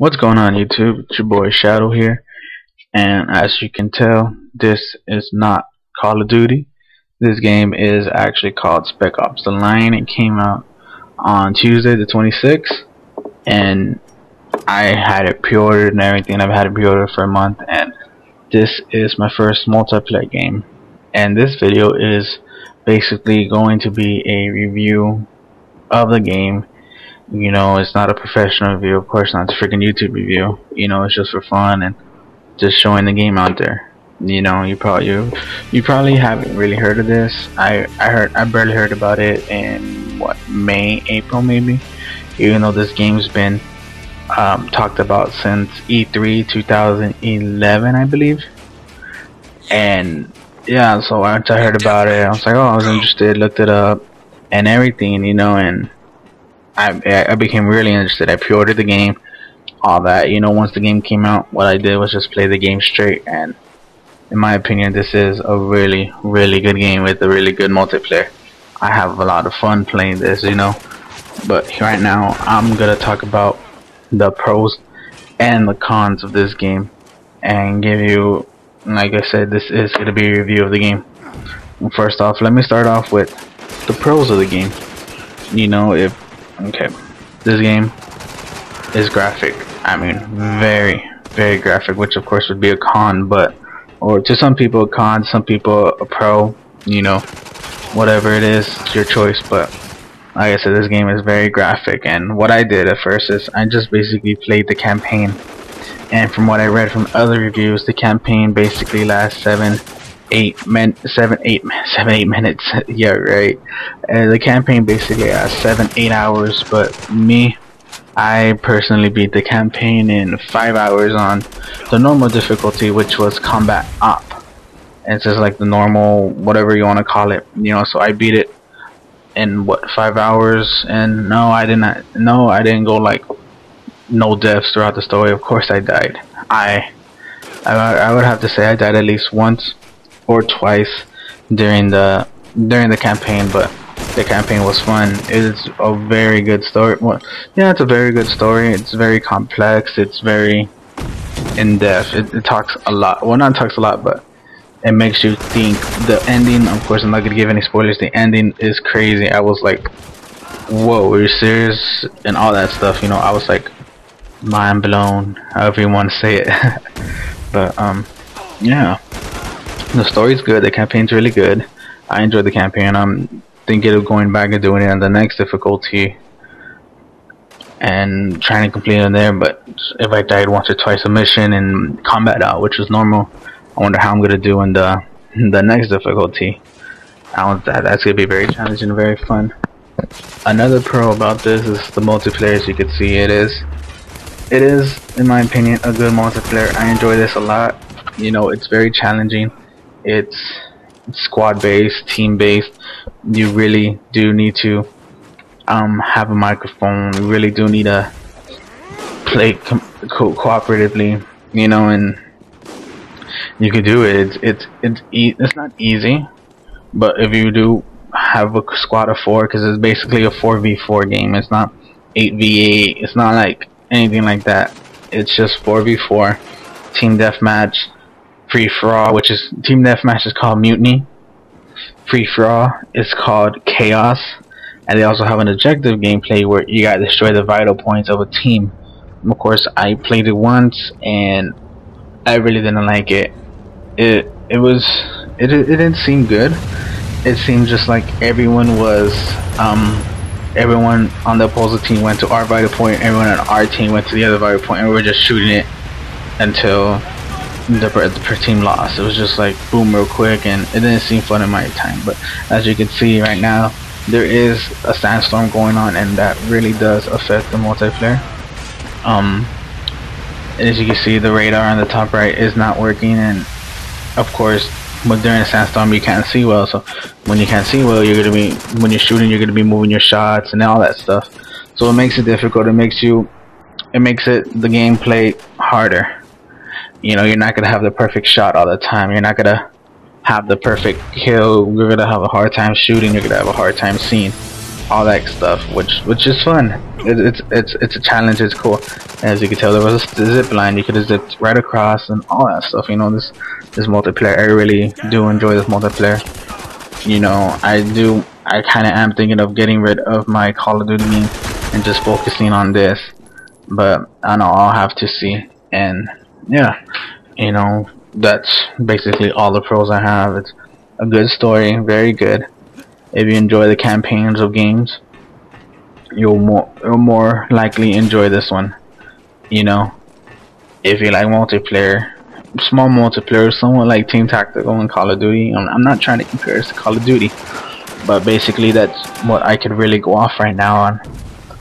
What's going on YouTube? It's your boy Shadow here, and as you can tell, this is not Call of Duty. This game is actually called Spec Ops. The line it came out on Tuesday the 26th, and I had it pre-ordered and everything. I've had it pre-ordered for a month, and this is my first multiplayer game. And this video is basically going to be a review of the game. You know, it's not a professional review, of course not. It's a freaking YouTube review. You know, it's just for fun and just showing the game out there. You know, you probably haven't really heard of this. I barely heard about it in what, May, April maybe. Even though this game's been talked about since E3 2011, I believe. And yeah, so once I heard about it, I was like, oh, I was interested, looked it up and everything, you know, and I became really interested. I pre-ordered the game, all that. You know, once the game came out, what I did was just play the game straight, and in my opinion, this is a really, really good game with a really good multiplayer. I have a lot of fun playing this, you know. But right now, I'm gonna talk about the pros and the cons of this game, and give you, like I said, this is gonna be a review of the game. First off, let me start off with the pros of the game. You know, okay, this game is graphic. I mean, very, very graphic, which of course would be a con, but, or to some people a con, some people a pro, you know, whatever it is, it's your choice. But like I said, this game is very graphic, and what I did at first is I just basically played the campaign, and from what I read from other reviews, the campaign basically lasts 7-8 minutes. Yeah, right. The campaign basically has 7-8 hours, but me, I personally beat the campaign in 5 hours on the normal difficulty, which was combat op. It's just like the normal, whatever you want to call it, you know. So I beat it in what, 5 hours, and no, I didn't go like no deaths throughout the story. Of course I died. I would have to say I died at least once or twice during the campaign, but the campaign was fun. It's a very good story. Well, yeah, it's a very good story. It's very complex. It's very in-depth. It talks a lot. Well, not talks a lot, but it makes you think. The ending, of course, I'm not gonna give any spoilers. The ending is crazy. I was like, whoa, are you serious? And all that stuff, you know. I was like, mind blown, however you want to say it. But yeah, the story's good. The campaign's really good. I enjoyed the campaign. I'm thinking of going back and doing it on the next difficulty and trying to complete it there. But if I died once or twice a mission in combat out, which is normal, I wonder how I'm gonna do in the next difficulty. That's gonna be very challenging and very fun. Another pro about this is the multiplayer. As you can see, it is, in my opinion, a good multiplayer. I enjoy this a lot. You know, it's very challenging. It's squad based, team based. You really do need to have a microphone. You really do need to play cooperatively, you know, and you can do it. It's not easy, but if you do have a squad of 4, because it's basically a 4v4 game. It's not 8v8. It's not like anything like that. It's just 4v4 team deathmatch. Free for all, which is team deathmatch, is called mutiny. Free for all is called chaos, and they also have an objective gameplay where you gotta destroy the vital points of a team. Of course, I played it once and I really didn't like it. It didn't seem good. It seemed just like everyone on the opposing team went to our vital point, everyone on our team went to the other vital point, and we were just shooting it until the team lost. It was just like boom, real quick, and it didn't seem fun in my time. But as you can see right now, there is a sandstorm going on, and that really does affect the multiplayer. As you can see, the radar on the top right is not working, and of course, but during a sandstorm you can't see well. So when you can't see well, when you're shooting, you're gonna be moving your shots and all that stuff. So it makes it difficult. It makes the gameplay harder. You know, you're not gonna have the perfect shot all the time. You're not gonna have the perfect kill. You're gonna have a hard time shooting. You're gonna have a hard time seeing. all that stuff, which is fun. It's a challenge. It's cool. As you can tell, there was a zip line. You could have zipped right across and all that stuff. You know, this multiplayer. I really do enjoy this multiplayer. You know, I kind of am thinking of getting rid of my Call of Duty game and just focusing on this. But I know I'll have to see. And yeah, you know, that's basically all the pros I have. It's a good story, very good. If you enjoy the campaigns of games, you'll more likely enjoy this one. You know, if you like multiplayer, small multiplayer, somewhat like Team Tactical and Call of Duty. I'm not trying to compare this to Call of Duty, but basically that's what I could really go off right now on.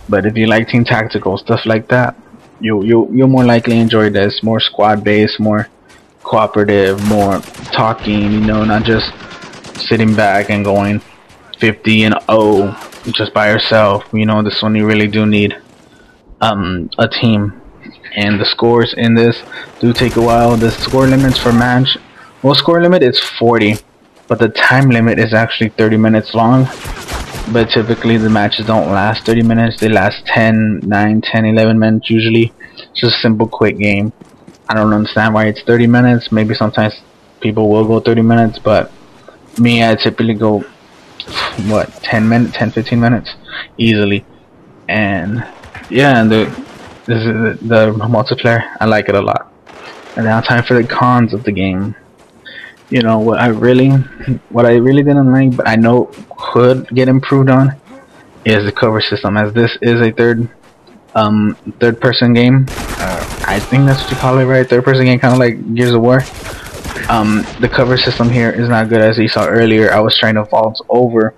But if you like Team Tactical, stuff like that, you'll more likely enjoy this. More squad based, more cooperative, more talking. You know, not just sitting back and going 50-0 just by yourself. You know, this one you really do need a team. And the scores in this do take a while. The score limits for match, well, score limit is 40, but the time limit is actually 30 minutes long. But typically the matches don't last 30 minutes. They last 10, 9, 10, 11 minutes usually. It's just a simple quick game. I don't understand why it's 30 minutes. Maybe sometimes people will go 30 minutes, but me, I typically go, what, 10 minutes, 10, 15 minutes easily. And yeah, and the multiplayer, I like it a lot. And now time for the cons of the game. You know, what I really didn't like, but I know could get improved on, is the cover system. As this is a third person game, I think that's what you call it, right? Third person game, kind of like Gears of War. The cover system here is not good. As you saw earlier, I was trying to vault over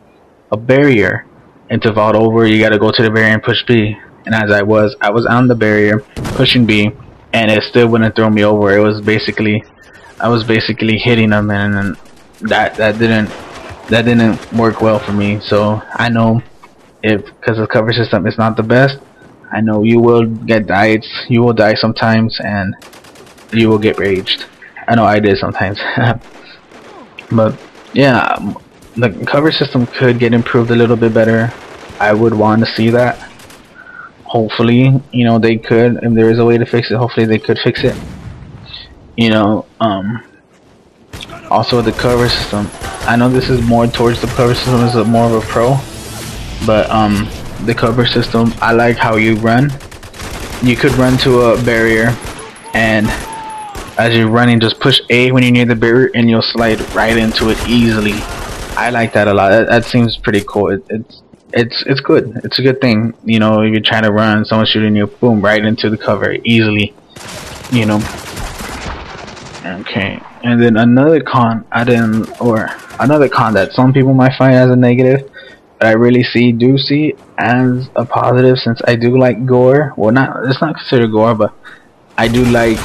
a barrier, and to vault over you gotta go to the barrier and push B. And as I was on the barrier pushing B, and it still wouldn't throw me over. It was basically, I was basically hitting them, and that didn't work well for me. So I know, because the cover system is not the best, I know you will get died. You will die sometimes, and you will get raged. I know I did sometimes. But yeah, the cover system could get improved a little bit better. I would want to see that. Hopefully, you know, they could, if there is a way to fix it, hopefully they could fix it. You know, also the cover system, I know this is more towards the cover system is more of a pro, but the cover system, I like how you run. You could run to a barrier, and as you're running, just push A when you're near the barrier, and you'll slide right into it easily. I like that a lot. That seems pretty cool. It's good. It's a good thing. You know, if you're trying to run, someone's shooting you, boom, right into the cover easily. You know. Okay. And then another con another con that some people might find as a negative, but I really do see as a positive, since I do like gore. Well, it's not considered gore, but I do like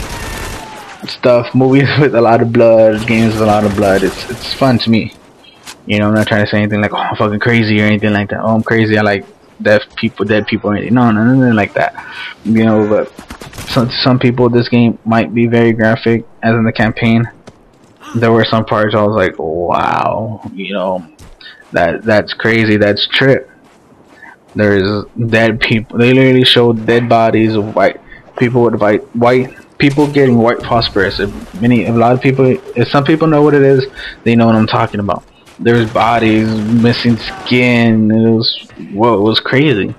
movies with a lot of blood, games with a lot of blood. It's fun to me. You know, I'm not trying to say anything like, oh, I'm fucking crazy or anything like that. Oh, I'm crazy, I like dead people or anything. No, nothing like that. You know, but some people, this game might be very graphic, as in the campaign. There were some parts I was like, wow, you know, that's crazy, that's trip. There's dead people. They literally showed dead bodies of white people with white people getting white phosphorus. A lot of people, if some people know what it is, they know what I'm talking about. There's bodies, missing skin. It was crazy.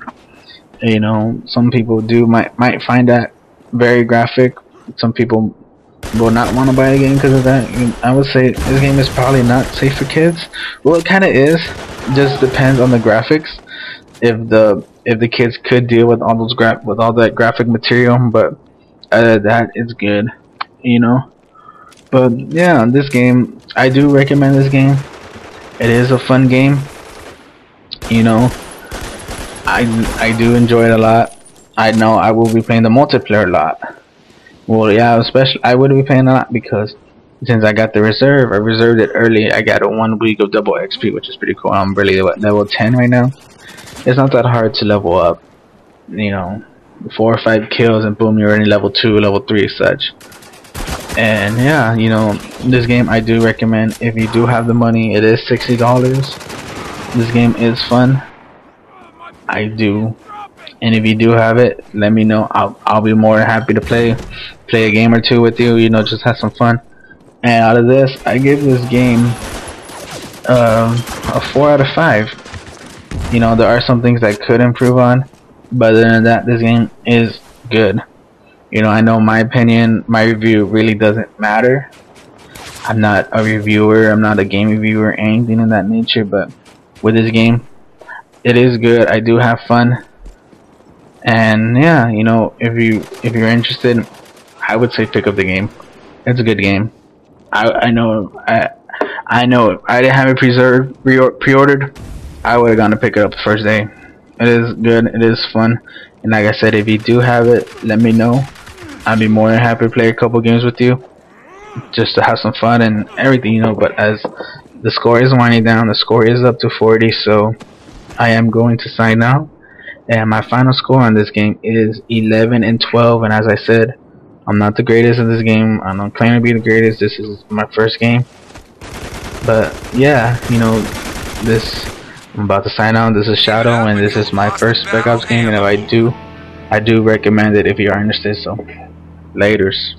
You know, some people might find that very graphic. Some people will not want to buy the game because of that. I would say this game is probably not safe for kids. Well, it kind of is. It just depends on the graphics. If the kids could deal with all that graphic material, but other than that, it's good. You know. But yeah, this game, I do recommend this game. It is a fun game. You know, I do enjoy it a lot. I know I will be playing the multiplayer a lot. Well, yeah, especially I would be playing a lot because since I got the reserve, I reserved it early. I got a 1 week of double XP, which is pretty cool. I'm really level 10 right now. It's not that hard to level up. You know, 4 or 5 kills and boom, you're already level 2, level 3, such. And yeah, you know, this game I do recommend if you do have the money. It is $60. This game is fun. I do. And if you do have it, let me know. I'll be more than happy to play a game or two with you. You know, just have some fun. And out of this, I give this game a 4 out of 5. You know, there are some things that could improve on, but other than that, this game is good. You know, I know my opinion, my review really doesn't matter. I'm not a reviewer, I'm not a game reviewer, anything of that nature, but with this game, it is good. I do have fun. And yeah, you know, if you're interested, I would say pick up the game. It's a good game. I know I know if I didn't have it pre-ordered, I would have gone to pick it up the first day. It is good, it is fun, and like I said, if you do have it, let me know. I'd be more than happy to play a couple games with you, just to have some fun and everything, you know. But as the score is winding down, the score is up to 40, so I am going to sign out. And my final score on this game is 11 and 12. And as I said, I'm not the greatest in this game. I don't claim to be the greatest. This is my first game. But yeah, you know, I'm about to sign out. This is Shadow, and this is my first Spec Ops game. And if I do recommend it if you are interested. So, laters.